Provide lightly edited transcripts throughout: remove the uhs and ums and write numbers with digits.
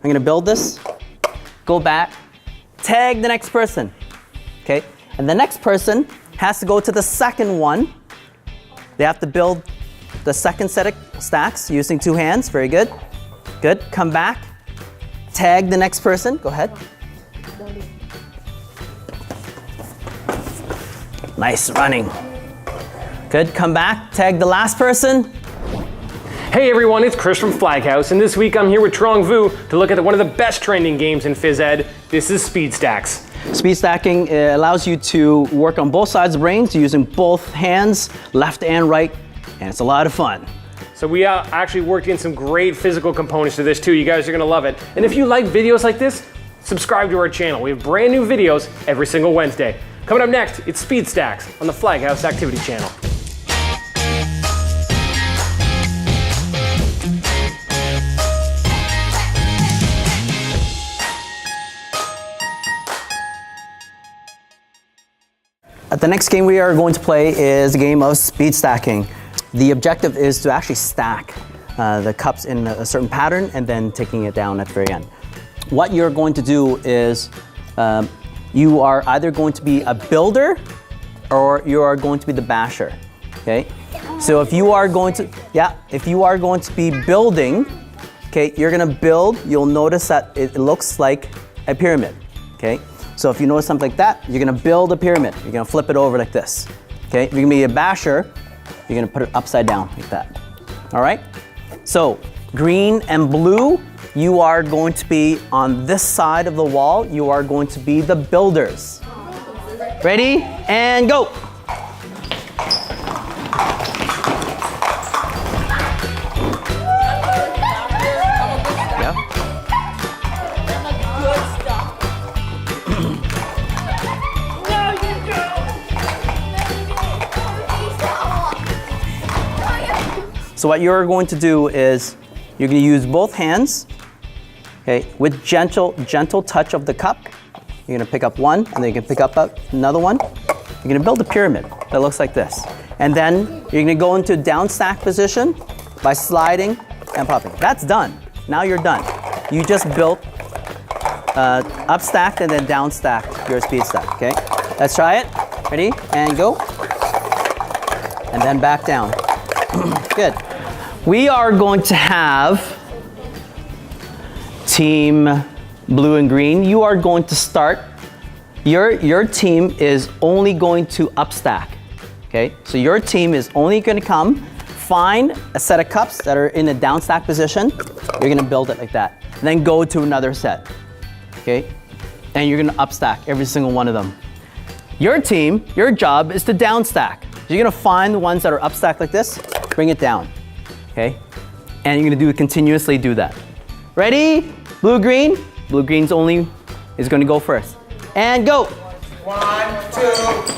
gonna build this, go back, tag the next person, okay? And the next person has to go to the second one. They have to build the second set of stacks using 2 hands, very good. Good, come back, tag the next person, go ahead. Nice running. Good, come back, tag the last person. Hey everyone, it's Chris from FlagHouse, and this week I'm here with Trong Vu to look at one of the best trending games in Phys Ed. This is Speed Stacks. Speed stacking allows you to work on both sides of the brains using both hands, left and right, and it's a lot of fun. So we actually worked in some great physical components to this too. You guys are gonna love it. And if you like videos like this, subscribe to our channel. We have brand new videos every single Wednesday. Coming up next, it's Speed Stacks on the FlagHouse Activity Channel. The next game we are going to play is a game of speed stacking. The objective is to actually stack the cups in a certain pattern and then taking it down at the very end. What you're going to do is you are either going to be a builder or you are going to be the basher, okay? So if you are going to, be building, okay, you're gonna build, you'll notice that it looks like a pyramid, okay? So if you notice something like that, you're gonna build a pyramid. You're gonna flip it over like this, okay? If you're gonna be a basher, you're gonna put it upside down like that, all right? So green and blue, you are going to be on this side of the wall. You are going to be the builders. Ready? And go. So what you're going to do is you're going to use both hands, okay, with gentle touch of the cup. You're going to pick up one, and then you can pick up another one. You're going to build a pyramid that looks like this. And then you're going to go into down stack position by sliding and popping. That's done. Now you're done. You just built up stacked and then down stacked your speed stack, okay? Let's try it. Ready? And go. And then back down. Good. We are going to have team blue and green. You are going to start. Your team is only going to upstack. Okay? So your team is only going to come, find a set of cups that are in a down stack position. You're going to build it like that. And then go to another set. Okay? And you're going to upstack every single one of them. Your team, your job is to down stack. You're going to find the ones that are upstacked like this, bring it down. Okay? And you're gonna continuously do that. Ready? Blue, green. Blue, green's only is gonna go first. And go. 1, 2,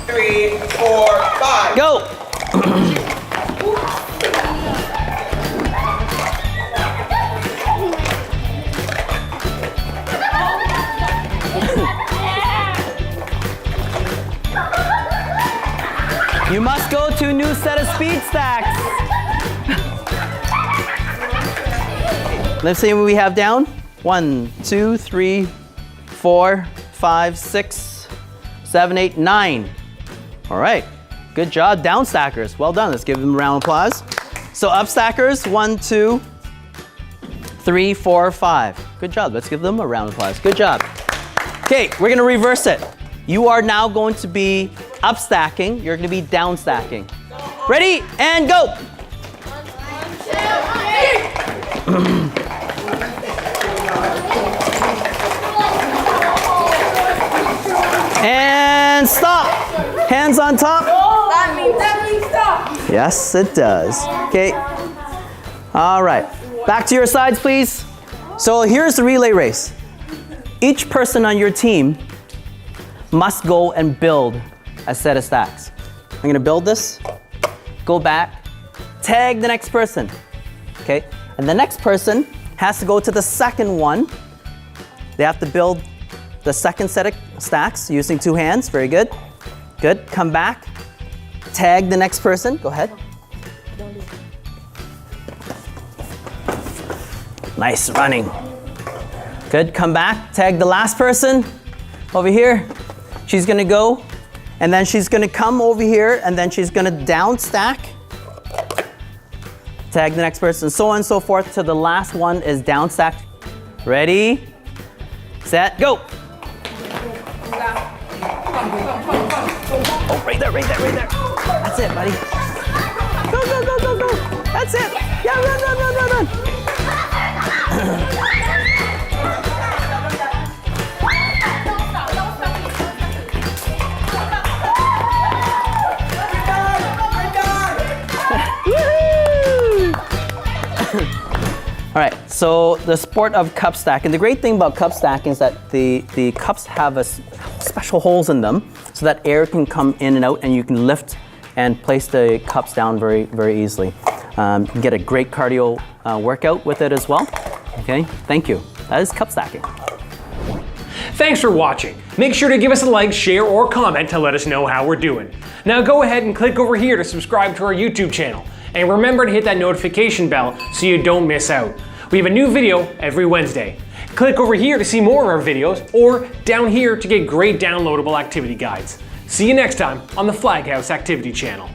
3, 4, 5. Go. You must go to a new set of speed stacks. Let's see what we have down. 1, 2, 3, 4, 5, 6, 7, 8, 9. All right, good job, down stackers. Well done, let's give them a round of applause. So up stackers, 1, 2, 3, 4, 5. Good job, let's give them a round of applause. Good job. Okay, we're gonna reverse it. You are now going to be up stacking, you're gonna be down stacking. Ready, and go. 1, 2, 3. And stop. Hands on top. That means stop. Yes, it does. Okay. All right. Back to your sides, please. So here's the relay race. Each person on your team must go and build a set of stacks. I'm going to build this, go back, tag the next person. Okay. And the next person has to go to the second one. They have to build the second set of stacks using 2 hands. Very good. Good. Come back. Tag the next person. Go ahead. Nice running. Good, come back, tag the last person over here. She's gonna go, and then she's gonna come over here, and then she's gonna down stack. Tag the next person, so on and so forth, till the last one is down stacked. Ready, set, go. Oh, right there, right there, right there. That's it, buddy. Go, go, go, go, go. That's it. Yeah, run, run, run, run, run. All right, so the sport of cup stacking. The great thing about cup stacking is that the cups have special holes in them so that air can come in and out, and you can lift and place the cups down very, very easily. You can get a great cardio workout with it as well. Okay, thank you. That is cup stacking. Thanks for watching. Make sure to give us a like, share, or comment to let us know how we're doing. Now go ahead and click over here to subscribe to our YouTube channel. And remember to hit that notification bell so you don't miss out. We have a new video every Wednesday. Click over here to see more of our videos, or down here to get great downloadable activity guides. See you next time on the FlagHouse Activity Channel.